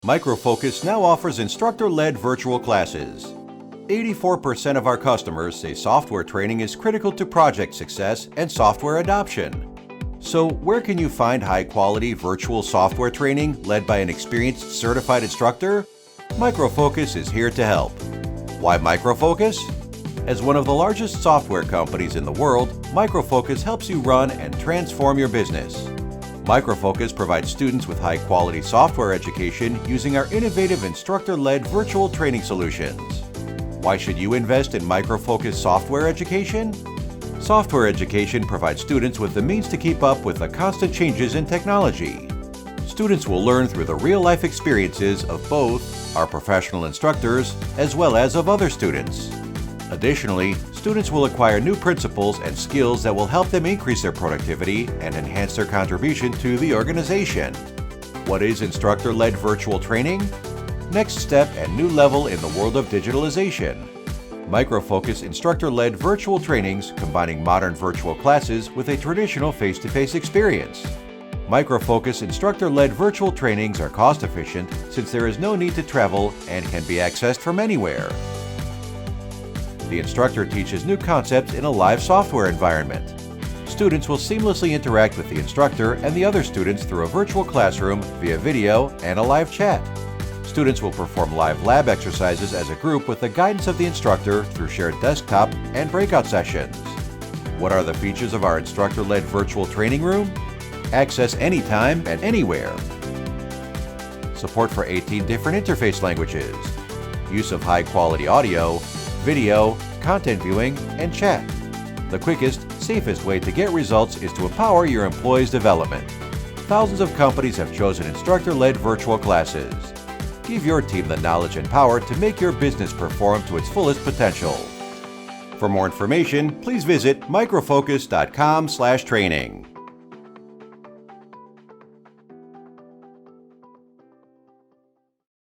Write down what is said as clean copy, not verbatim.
Micro Focus now offers instructor-led virtual classes. 84% of our customers say software training is critical to project success and software adoption. So, where can you find high-quality virtual software training led by an experienced certified instructor? Micro Focus is here to help. Why Micro Focus? As one of the largest software companies in the world, Micro Focus helps you run and transform your business. Micro Focus provides students with high-quality software education using our innovative instructor-led virtual training solutions. Why should you invest in Micro Focus software education? Software education provides students with the means to keep up with the constant changes in technology. Students will learn through the real-life experiences of both our professional instructors as well as of other students. Additionally, students will acquire new principles and skills that will help them increase their productivity and enhance their contribution to the organization. What is instructor-led virtual training? Next step and new level in the world of digitalization. Micro Focus instructor-led virtual trainings combining modern virtual classes with a traditional face-to-face experience. Micro Focus instructor-led virtual trainings are cost-efficient since there is no need to travel and can be accessed from anywhere. The instructor teaches new concepts in a live software environment. Students will seamlessly interact with the instructor and the other students through a virtual classroom via video and a live chat. Students will perform live lab exercises as a group with the guidance of the instructor through shared desktop and breakout sessions. What are the features of our instructor-led virtual training room? Access anytime and anywhere. Support for 18 different interface languages. Use of high-quality audio, video, content viewing, and chat. The quickest, safest way to get results is to empower your employees' development. Thousands of companies have chosen instructor-led virtual classes. Give your team the knowledge and power to make your business perform to its fullest potential. For more information, please visit microfocus.com/training.